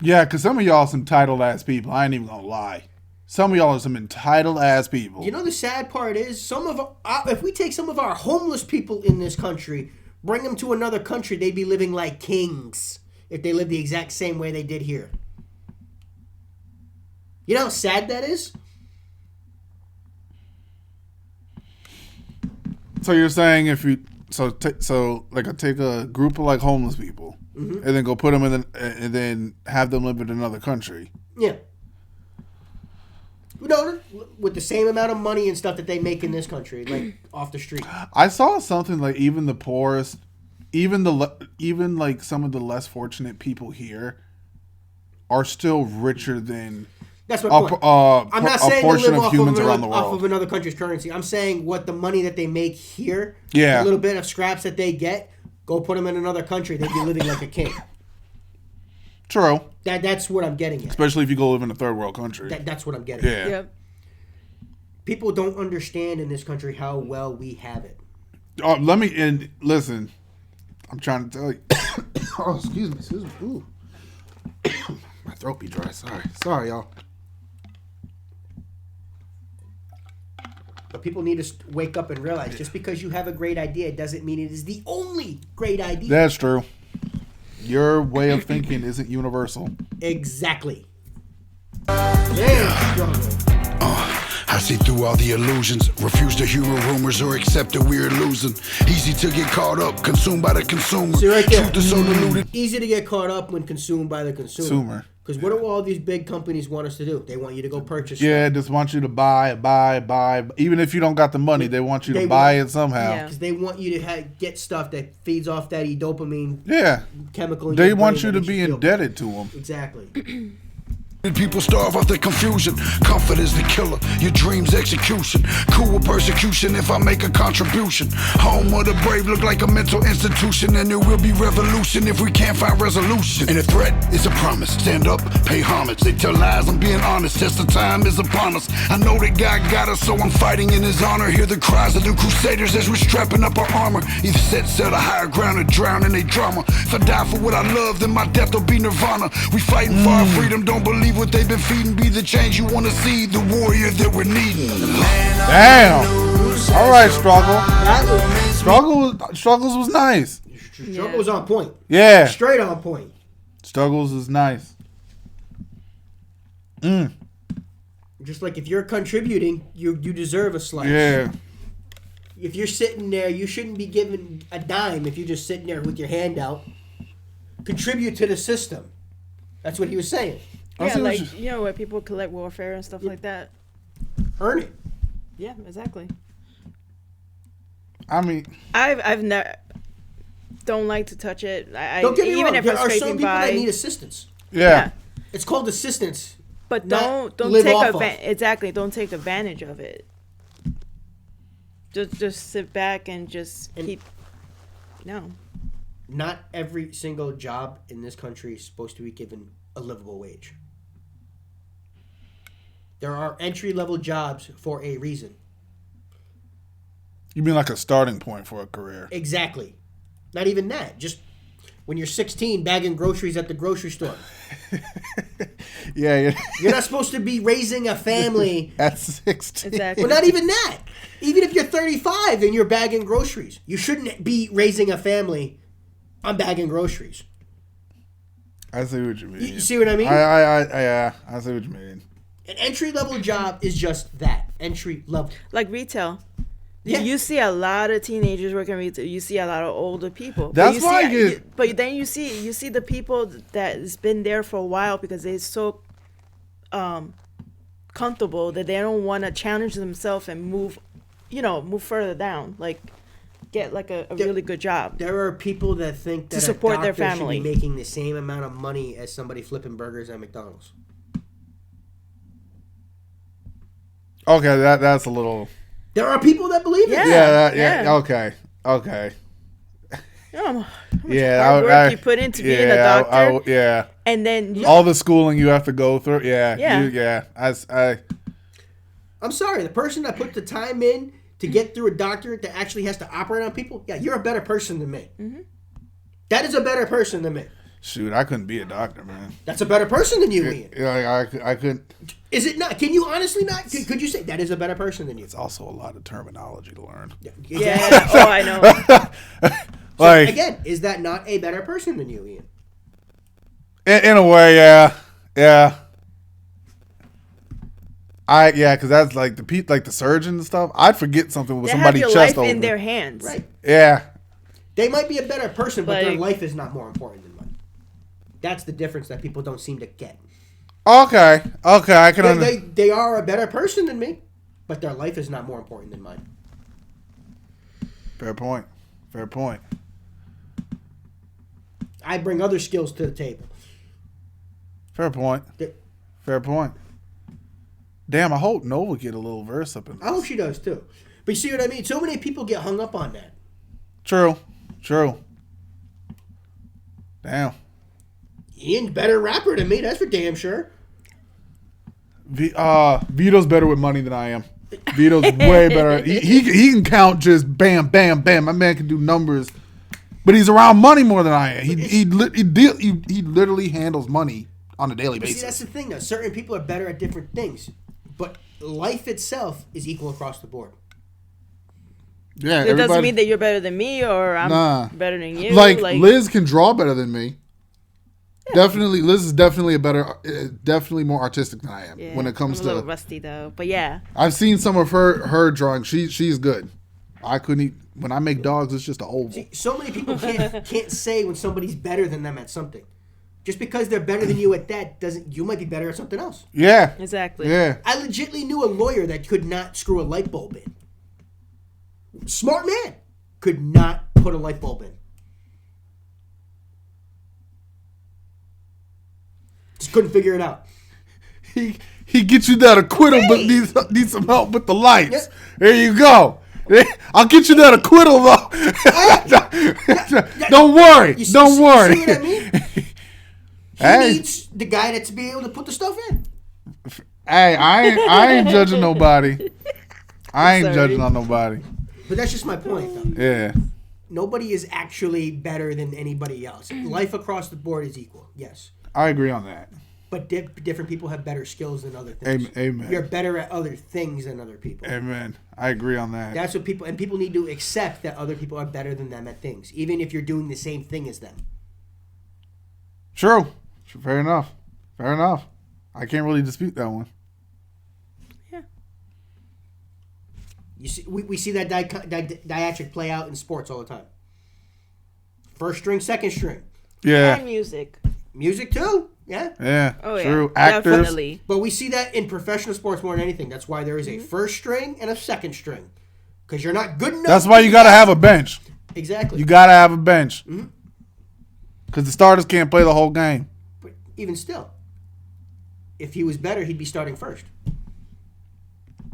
[SPEAKER 1] Yeah, because some of y'all some entitled ass people. I ain't even gonna lie. Some of y'all are some entitled ass people.
[SPEAKER 3] You know the sad part is if we take some of our homeless people in this country, bring them to another country, they'd be living like kings if they lived the exact same way they did here. You know how sad that is?
[SPEAKER 1] So you're saying if you take a group of like homeless people and then go put them and then have them live in another country.
[SPEAKER 3] Yeah. No, with the same amount of money and stuff that they make in this country, like off the street.
[SPEAKER 1] I saw something like even the poorest, even like some of the less fortunate people here are still richer than.
[SPEAKER 3] That's my point. I'm not saying
[SPEAKER 1] a portion
[SPEAKER 3] to live
[SPEAKER 1] of humans around the world
[SPEAKER 3] off of another country's currency. I'm saying what the money that they make here,
[SPEAKER 1] yeah,
[SPEAKER 3] a little bit of scraps that they get, go put them in another country, they'd be living like a king.
[SPEAKER 1] True.
[SPEAKER 3] That's what I'm getting at.
[SPEAKER 1] Especially if you go live in a third world country.
[SPEAKER 3] That's what I'm getting at.
[SPEAKER 2] Yep.
[SPEAKER 3] People don't understand in this country how well we have it.
[SPEAKER 1] Listen. I'm trying to tell you. Oh, excuse me. Ooh. My throat be dry. Sorry, y'all.
[SPEAKER 3] But people need to wake up and realize just because you have a great idea doesn't mean it is the only great idea.
[SPEAKER 1] That's true. Your way of thinking isn't universal.
[SPEAKER 3] Exactly.
[SPEAKER 6] I see through all the illusions, refuse to hear rumors or accept that we're losing. Easy to get caught up, consumed by the consumer.
[SPEAKER 3] See right there.
[SPEAKER 6] Truth is so diluted.
[SPEAKER 3] Easy to get caught up when consumed by the consumer. Because what do all these big companies want us to do? They want you to go purchase.
[SPEAKER 1] Yeah, just want you to buy. Even if you don't got the money, they want you to buy it somehow.
[SPEAKER 3] Because they want you to get stuff that feeds off that dopamine chemical.
[SPEAKER 1] They want you to be indebted to them.
[SPEAKER 3] Exactly.
[SPEAKER 6] People starve off the confusion. Comfort is the killer, your dreams execution. Cool with persecution if I make a contribution. Home of the brave look like a mental institution, and there will be revolution if we can't find resolution. And a threat is a promise. Stand up, pay homage. They tell lies, I'm being honest. Test the time is upon us. I know that God got us, so I'm fighting in his honor. Hear the cries of the crusaders as we're strapping up our armor. Either set a higher ground or drown in a drama. If I die for what I love, then my death will be nirvana. We fighting for our freedom, don't believe what they've been feeding. Be the change you want to see, the warrior that we're needing.
[SPEAKER 1] Damn. All right, Struggles was nice.
[SPEAKER 3] Struggle was on point.
[SPEAKER 1] Yeah.
[SPEAKER 3] Straight on point.
[SPEAKER 1] Struggles is nice.
[SPEAKER 3] Just like if you're contributing, you deserve a slice.
[SPEAKER 1] Yeah.
[SPEAKER 3] If you're sitting there, you shouldn't be given a dime if you're just sitting there with your hand out. Contribute to the system. That's what he was saying.
[SPEAKER 2] Yeah, like, you know, where people collect welfare and stuff like that.
[SPEAKER 3] Earn it.
[SPEAKER 2] Yeah, exactly.
[SPEAKER 1] I mean,
[SPEAKER 2] I've never don't like to touch it.
[SPEAKER 3] Don't get me
[SPEAKER 2] even
[SPEAKER 3] wrong.
[SPEAKER 2] if
[SPEAKER 3] There
[SPEAKER 2] I'm
[SPEAKER 3] are some
[SPEAKER 2] scraping
[SPEAKER 3] people
[SPEAKER 2] by,
[SPEAKER 3] that need assistance.
[SPEAKER 1] yeah.
[SPEAKER 3] It's called assistance.
[SPEAKER 2] But
[SPEAKER 3] not
[SPEAKER 2] don't
[SPEAKER 3] live
[SPEAKER 2] take
[SPEAKER 3] off of.
[SPEAKER 2] exactly. Don't take advantage of it. Just sit back and keep. No.
[SPEAKER 3] Not every single job in this country is supposed to be given a livable wage. There are entry-level jobs for a reason.
[SPEAKER 1] You mean like a starting point for a career?
[SPEAKER 3] Exactly. Not even that. Just when you're 16, bagging groceries at the grocery store.
[SPEAKER 1] Yeah.
[SPEAKER 3] You're not supposed to be raising a family.
[SPEAKER 1] At 16.
[SPEAKER 2] Exactly.
[SPEAKER 3] Well, not even that. Even if you're 35 and you're bagging groceries, you shouldn't be raising a family on bagging groceries.
[SPEAKER 1] I see what you mean.
[SPEAKER 3] You see what I mean?
[SPEAKER 1] I see what you mean.
[SPEAKER 3] An entry-level job is just that. Entry-level.
[SPEAKER 2] Like retail.
[SPEAKER 3] Yeah.
[SPEAKER 2] You see a lot of teenagers working retail. You see a lot of older people.
[SPEAKER 1] That's why
[SPEAKER 2] But then you see the people that's been there for a while because they're so comfortable that they don't want to challenge themselves and move further down. Like get like a really good job.
[SPEAKER 3] There are people that think that
[SPEAKER 2] to support their
[SPEAKER 3] a doctor
[SPEAKER 2] family
[SPEAKER 3] should be making the same amount of money as somebody flipping burgers at McDonald's.
[SPEAKER 1] Okay, that's a little.
[SPEAKER 3] There are people that believe it.
[SPEAKER 2] Yeah.
[SPEAKER 1] Okay.
[SPEAKER 2] Hard work you put into being a doctor. And then
[SPEAKER 1] all the schooling you have to go through.
[SPEAKER 3] I'm sorry, the person that put the time in to get through a doctor that actually has to operate on people, you're a better person than me. Mm-hmm. That is a better person than me.
[SPEAKER 1] Shoot, I couldn't be a doctor, man.
[SPEAKER 3] That's a better person than you, Ian.
[SPEAKER 1] I couldn't.
[SPEAKER 3] Is it not? Can you honestly not? Could you say that is a better person than you?
[SPEAKER 1] It's also a lot of terminology to learn.
[SPEAKER 2] Yeah. Oh, I know.
[SPEAKER 3] So, again, is that not a better person than you, Ian?
[SPEAKER 1] In a way, yeah. Because that's like the surgeon and stuff. I'd forget something with somebody's chest
[SPEAKER 2] have your life
[SPEAKER 1] open.
[SPEAKER 2] in their hands.
[SPEAKER 3] Right.
[SPEAKER 1] Yeah.
[SPEAKER 3] They might be a better person, but their life is not more important than mine. That's the difference that people don't seem to get.
[SPEAKER 1] Okay, I can understand.
[SPEAKER 3] They are a better person than me, but their life is not more important than mine.
[SPEAKER 1] Fair point.
[SPEAKER 3] I bring other skills to the table.
[SPEAKER 1] Fair point. Damn, I hope Nova get a little verse up in this.
[SPEAKER 3] I hope she does too. But you see what I mean? So many people get hung up on that.
[SPEAKER 1] True. Damn.
[SPEAKER 3] Ian's better rapper than me, that's for damn sure.
[SPEAKER 1] Vito's better with money than I am. Vito's way better. He can count just bam, bam, bam. My man can do numbers, but he's around money more than I am. He literally handles money on a daily basis.
[SPEAKER 3] See, that's the thing, though. Certain people are better at different things, but life itself is equal across the board.
[SPEAKER 1] Yeah,
[SPEAKER 2] it doesn't mean that you're better than me or I'm better than you.
[SPEAKER 1] Like Liz can draw better than me. Yeah. Definitely, Liz is definitely definitely more artistic than I am when it comes
[SPEAKER 2] I'm a little rusty though. But yeah,
[SPEAKER 1] I've seen some of her drawings. She's good. I couldn't. When I make dogs, it's just an oval.
[SPEAKER 3] See, so many people can't say when somebody's better than them at something. Just because they're better than you at that you might be better at something else.
[SPEAKER 1] Yeah,
[SPEAKER 2] exactly.
[SPEAKER 1] Yeah,
[SPEAKER 3] I legitimately knew a lawyer that could not screw a light bulb in. Smart man could not put a light bulb in. Just couldn't figure it out.
[SPEAKER 1] He gets you that acquittal, but needs some help with the lights. Yep. There you go. I'll get you that acquittal though. Don't worry. Don't worry.
[SPEAKER 3] See what I mean? He needs the guy that's be able to put the stuff in.
[SPEAKER 1] Hey, I ain't judging nobody. I ain't judging on nobody.
[SPEAKER 3] But that's just my point, though.
[SPEAKER 1] Yeah.
[SPEAKER 3] Nobody is actually better than anybody else. Life across the board is equal. Yes.
[SPEAKER 1] I agree on that.
[SPEAKER 3] But different people have better skills than other things.
[SPEAKER 1] Amen.
[SPEAKER 3] You're better at other things than other people.
[SPEAKER 1] Amen. I agree on that.
[SPEAKER 3] That's what people need to accept that other people are better than them at things, even if you're doing the same thing as them.
[SPEAKER 1] True. Fair enough. I can't really dispute that one.
[SPEAKER 2] Yeah.
[SPEAKER 3] You see, we see that diatric play out in sports all the time. First string, second string.
[SPEAKER 1] Yeah.
[SPEAKER 2] And music.
[SPEAKER 3] Music too. Yeah.
[SPEAKER 1] Yeah.
[SPEAKER 2] Oh,
[SPEAKER 1] true.
[SPEAKER 2] Yeah.
[SPEAKER 1] Actors.
[SPEAKER 2] Definitely.
[SPEAKER 3] But we see that in professional sports more than anything. That's why there is a first string and a second string. Because you're not good enough.
[SPEAKER 1] That's why you got to have a bench.
[SPEAKER 3] Exactly.
[SPEAKER 1] You got to have a bench. Because the starters can't play the whole game.
[SPEAKER 3] But even still, if he was better, he'd be starting first.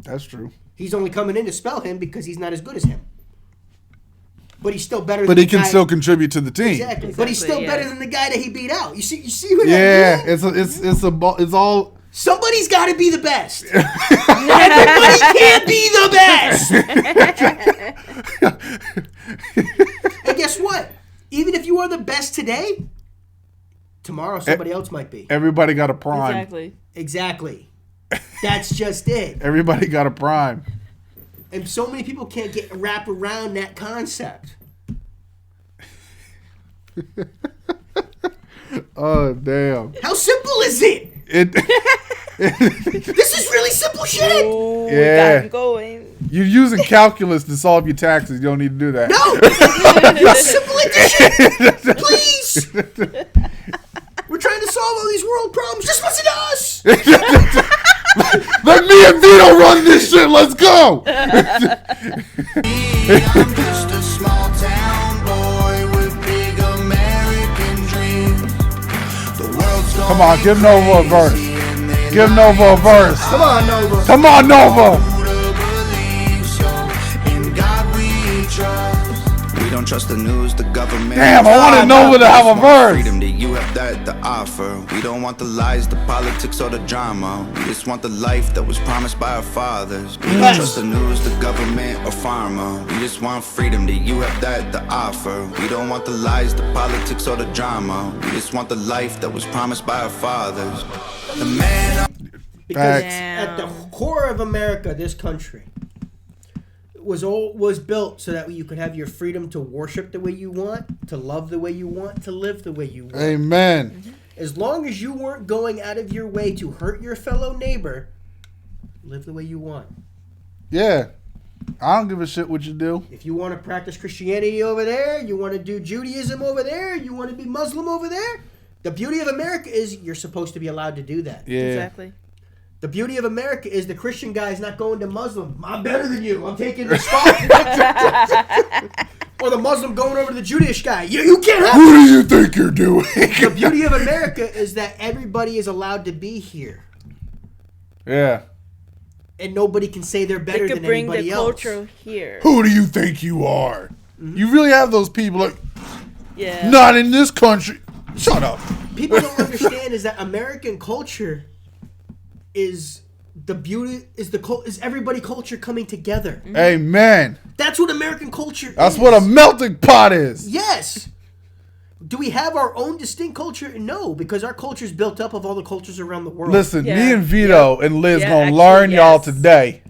[SPEAKER 1] That's true.
[SPEAKER 3] He's only coming in to spell him because he's not as good as him. But he's still better.
[SPEAKER 1] But
[SPEAKER 3] than
[SPEAKER 1] he can still contribute to the team.
[SPEAKER 3] Exactly. But he's still better than the guy that he beat out. You see what
[SPEAKER 1] Yeah,
[SPEAKER 3] I mean?
[SPEAKER 1] it's all.
[SPEAKER 3] Somebody's got to be the best. Everybody can't be the best. And guess what? Even if you are the best today, tomorrow somebody else might be.
[SPEAKER 1] Everybody got a prime.
[SPEAKER 3] Exactly. That's just it.
[SPEAKER 1] Everybody got a prime.
[SPEAKER 3] And so many people can't wrap around that concept.
[SPEAKER 1] Oh, damn.
[SPEAKER 3] How simple is it? This is really simple shit.
[SPEAKER 2] Oh,
[SPEAKER 1] yeah.
[SPEAKER 2] Going.
[SPEAKER 1] You're using calculus to solve your taxes. You don't need to do that.
[SPEAKER 3] No. Simple addition. Please. We're trying to solve all these world problems. Just listen to us.
[SPEAKER 1] Let me and Vito run this shit. Let's go.
[SPEAKER 4] I'm just a small town boy with big American dreams. The world's
[SPEAKER 1] Come on, give Nova a verse. Give Nova a verse.
[SPEAKER 3] Come on, Nova.
[SPEAKER 1] Come on, Nova.
[SPEAKER 4] In God we trust. We don't trust the news, the government.
[SPEAKER 1] Damn, I wanted Nova to have a verse.
[SPEAKER 4] Freedom that you have that to offer. We don't want the lies, the politics, or the drama. We just want the life that was promised by our fathers. We don't trust the news, the government, or pharma. We just want freedom that you have that to offer. We don't want the lies, the politics, or the drama. We just want the life that was promised by our fathers. The man.
[SPEAKER 3] Because
[SPEAKER 1] Facts.
[SPEAKER 3] at the core of America, this country was built so that you could have your freedom to worship the way you want, to love the way you want, to live the way you want.
[SPEAKER 1] Amen.
[SPEAKER 3] As long as you weren't going out of your way to hurt your fellow neighbor, live the way you want.
[SPEAKER 1] Yeah. I don't give a shit what you do.
[SPEAKER 3] If you want to practice Christianity over there, you want to do Judaism over there, you want to be Muslim over there, the beauty of America is you're supposed to be allowed to do that.
[SPEAKER 1] Yeah.
[SPEAKER 2] Exactly.
[SPEAKER 3] The beauty of America is the Christian guy is not going to Muslim. I'm better than you. I'm taking the spot. Or the Muslim going over to the Jewish guy. You can't have
[SPEAKER 1] Who do you think you're doing?
[SPEAKER 3] The beauty of America is that everybody is allowed to be here.
[SPEAKER 1] Yeah.
[SPEAKER 3] And nobody can say they're better
[SPEAKER 2] They
[SPEAKER 3] than
[SPEAKER 2] could bring
[SPEAKER 3] anybody
[SPEAKER 2] the
[SPEAKER 3] else.
[SPEAKER 2] culture here.
[SPEAKER 1] Who do you think you are?
[SPEAKER 3] Mm-hmm.
[SPEAKER 1] You really have those people like,
[SPEAKER 2] Yeah.
[SPEAKER 1] not in this country. Shut up.
[SPEAKER 3] People don't understand is that American culture is the beauty is everybody culture coming together.
[SPEAKER 1] Amen.
[SPEAKER 3] That's what American culture
[SPEAKER 1] That's
[SPEAKER 3] is.
[SPEAKER 1] what a melting pot is.
[SPEAKER 3] Yes. Do we have our own distinct culture? No, because our culture is built up of all the cultures around the world.
[SPEAKER 1] Listen,
[SPEAKER 2] Yeah.
[SPEAKER 1] me and Vito and Liz
[SPEAKER 2] Yeah,
[SPEAKER 1] gonna
[SPEAKER 2] actually,
[SPEAKER 1] learn y'all
[SPEAKER 2] yes.
[SPEAKER 1] today.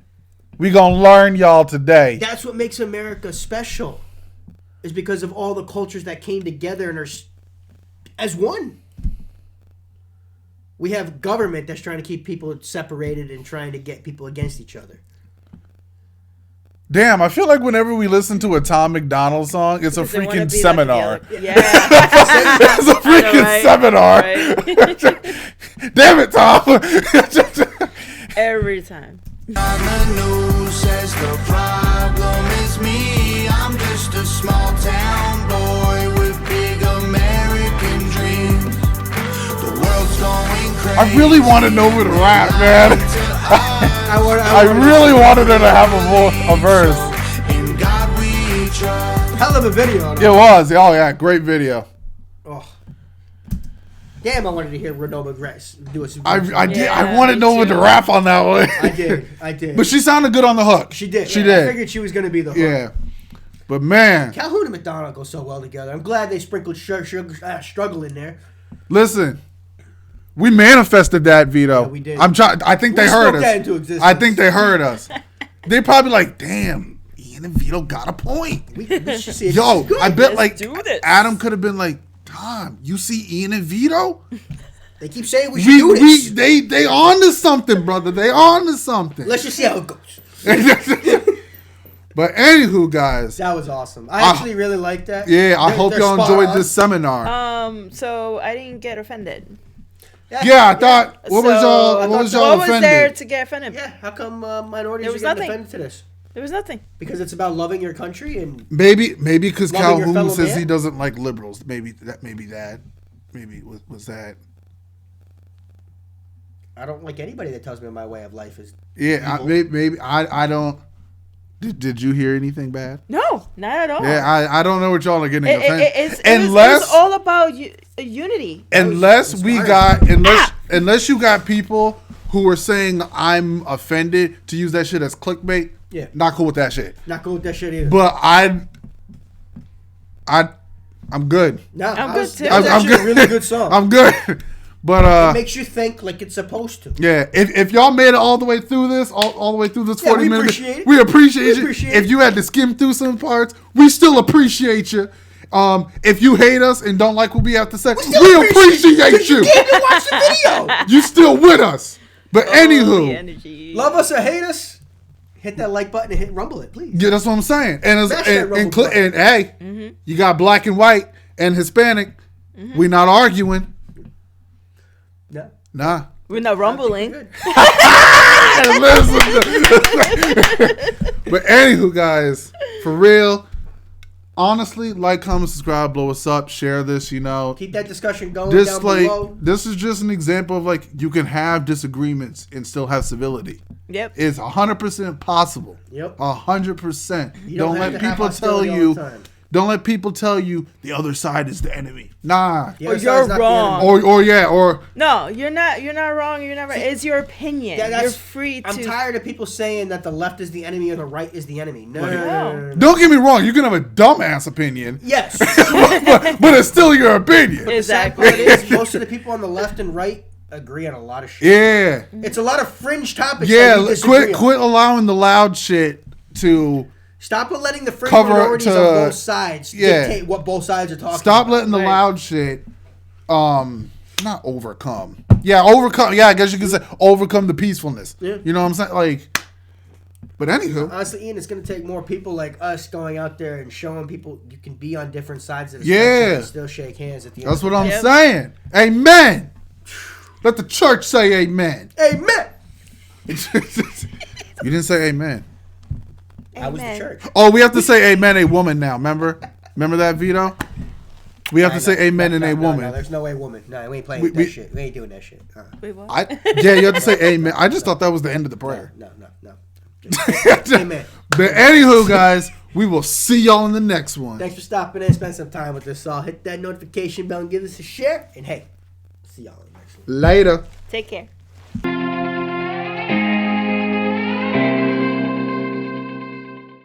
[SPEAKER 1] We gonna learn y'all today.
[SPEAKER 3] That's what makes America special, is because of all the cultures that came together and are as one. We have government that's trying to keep people separated and trying to get people against each other.
[SPEAKER 1] Damn, I feel like whenever we listen to a Tom MacDonald song, it's a
[SPEAKER 2] They wanna
[SPEAKER 1] freaking
[SPEAKER 2] be like
[SPEAKER 1] seminar.
[SPEAKER 2] the other- Yeah.
[SPEAKER 1] It's a freaking
[SPEAKER 2] Right,
[SPEAKER 1] seminar.
[SPEAKER 2] right.
[SPEAKER 1] Damn it, Tom.
[SPEAKER 2] Every time.
[SPEAKER 4] On the news says the problem is me. I'm just a small town boy with big American dreams. The world's going crazy.
[SPEAKER 1] I really wanted Nova to rap, man. I really wanted her to have a verse.
[SPEAKER 4] In God we trust.
[SPEAKER 3] Hell of a video.
[SPEAKER 1] It was. Oh, yeah. Great video.
[SPEAKER 3] Oh. Damn, I wanted to hear Nova Grace do a super.
[SPEAKER 1] I did. I
[SPEAKER 2] Yeah,
[SPEAKER 1] wanted
[SPEAKER 2] me
[SPEAKER 1] Nova to
[SPEAKER 2] too.
[SPEAKER 1] rap on that one.
[SPEAKER 3] I did.
[SPEAKER 1] But she sounded good on the hook.
[SPEAKER 3] She did.
[SPEAKER 1] She
[SPEAKER 3] I
[SPEAKER 1] did.
[SPEAKER 3] figured she was going to be the hook.
[SPEAKER 1] Yeah. But, man.
[SPEAKER 3] Calhoun and MacDonald go so well together. I'm glad they sprinkled Struggle in there.
[SPEAKER 1] Listen. We manifested that, Vito.
[SPEAKER 3] Yeah, we did.
[SPEAKER 1] I think they
[SPEAKER 3] We
[SPEAKER 1] heard
[SPEAKER 3] spoke
[SPEAKER 1] us.
[SPEAKER 3] that into existence.
[SPEAKER 1] I think they heard us. They probably like, damn, Ian and Vito got a point.
[SPEAKER 3] We should see it.
[SPEAKER 1] Yo, I bet
[SPEAKER 2] Let's
[SPEAKER 1] like
[SPEAKER 2] do this.
[SPEAKER 1] Adam could have been like, Tom, you see Ian and Vito?
[SPEAKER 3] They keep saying we should do this.
[SPEAKER 1] They on to something, brother. They on to something.
[SPEAKER 3] Let's just see how it goes.
[SPEAKER 1] But anywho, guys.
[SPEAKER 3] That was awesome. I actually really like that.
[SPEAKER 1] Yeah, I hope
[SPEAKER 3] They're
[SPEAKER 1] y'all
[SPEAKER 3] spot
[SPEAKER 1] enjoyed
[SPEAKER 3] on.
[SPEAKER 1] this seminar.
[SPEAKER 2] So I didn't get offended.
[SPEAKER 1] Yeah, I thought. What was
[SPEAKER 2] So,
[SPEAKER 1] y'all? What was y'all
[SPEAKER 2] What was there
[SPEAKER 1] offended?
[SPEAKER 2] to get offended?
[SPEAKER 3] Yeah, how come minorities
[SPEAKER 2] There
[SPEAKER 3] are
[SPEAKER 2] was
[SPEAKER 3] getting
[SPEAKER 2] nothing.
[SPEAKER 3] offended to this?
[SPEAKER 2] There was nothing.
[SPEAKER 3] Because it's about loving your country and
[SPEAKER 1] Maybe because
[SPEAKER 3] Loving your
[SPEAKER 1] Calhoun
[SPEAKER 3] fellow
[SPEAKER 1] says
[SPEAKER 3] man?
[SPEAKER 1] he doesn't like liberals. Maybe that. Maybe was that.
[SPEAKER 3] I don't like anybody that tells me my way of life is
[SPEAKER 1] Yeah, maybe I don't. Did you hear anything bad?
[SPEAKER 2] No, not at all.
[SPEAKER 1] Yeah, I don't know what y'all are getting offended.
[SPEAKER 2] It was all about unity.
[SPEAKER 1] Unless you got people who are saying I'm offended to use that shit as clickbait.
[SPEAKER 3] Yeah,
[SPEAKER 1] not cool with that shit.
[SPEAKER 3] Not cool with that shit either.
[SPEAKER 1] But I'm good.
[SPEAKER 3] No,
[SPEAKER 2] I'm good too.
[SPEAKER 3] I'm good. A really good song.
[SPEAKER 1] I'm good. But
[SPEAKER 3] it makes you think like it's supposed to.
[SPEAKER 1] Yeah, if y'all made it all the way through this, all the way through this 40 minutes, we appreciate you. If you had to skim through some parts, we still appreciate you. If you hate us and don't like what we have to say, we appreciate you.
[SPEAKER 3] You came to watch the video.
[SPEAKER 1] You still with us. But anywho,
[SPEAKER 3] love us or hate us, hit that like button and hit rumble it, please.
[SPEAKER 1] Yeah, that's what I'm saying. And hey, you got black and white and Hispanic. We not arguing.
[SPEAKER 3] No.
[SPEAKER 1] Nah.
[SPEAKER 2] We're not rumbling.
[SPEAKER 1] But anywho, guys, for real, honestly, like, comment, subscribe, blow us up, share this, you know.
[SPEAKER 3] Keep that discussion going down below.
[SPEAKER 1] This is just an example of, like, you can have disagreements and still have civility.
[SPEAKER 2] Yep.
[SPEAKER 1] It's 100% possible.
[SPEAKER 3] Yep.
[SPEAKER 1] 100%.
[SPEAKER 3] Don't
[SPEAKER 1] let people tell you. Don't let people tell you the other side is the enemy. Nah.
[SPEAKER 2] Or you're wrong.
[SPEAKER 1] Or
[SPEAKER 2] no, you're not wrong. You're not right. It's your opinion. You're free to.
[SPEAKER 3] I'm tired of people saying that the left is the enemy or the right is the enemy. No.
[SPEAKER 1] Don't get me wrong. You can have a dumbass opinion.
[SPEAKER 3] Yes.
[SPEAKER 1] but it's still your opinion.
[SPEAKER 2] Exactly.
[SPEAKER 3] The sad part is most of the people on the left and right agree on a lot of shit.
[SPEAKER 1] Yeah.
[SPEAKER 3] It's a lot of fringe topics.
[SPEAKER 1] Yeah. Quit allowing the loud shit to.
[SPEAKER 3] Stop letting the fringe minorities on both sides dictate what both sides are talking about.
[SPEAKER 1] Stop letting the loud shit, not overcome. Yeah, overcome. Yeah, I guess you can say overcome the peacefulness. Yeah. You know what I'm saying? Like, but anywho.
[SPEAKER 3] Honestly, Ian, it's going to take more people like us going out there and showing people you can be on different sides of the spectrum and still shake hands at the end.
[SPEAKER 1] That's what I'm saying. Amen. Let the church say amen.
[SPEAKER 3] Amen.
[SPEAKER 1] You didn't say amen.
[SPEAKER 3] I was the church.
[SPEAKER 1] Oh, we have to say amen a woman now. Remember that, Vito? We have to say amen in a woman.
[SPEAKER 3] No, there's no way woman. No, we ain't playing that shit. We ain't doing that shit.
[SPEAKER 2] Wait, what?
[SPEAKER 1] Yeah, you have to say amen. I just thought that was the end of the prayer.
[SPEAKER 3] No. Amen.
[SPEAKER 1] But anywho, guys, we will see y'all in the next one.
[SPEAKER 3] Thanks for stopping in. Spend some time with us all. Hit that notification bell and give us a share. And hey, see y'all in the next one.
[SPEAKER 1] Later.
[SPEAKER 2] Take care.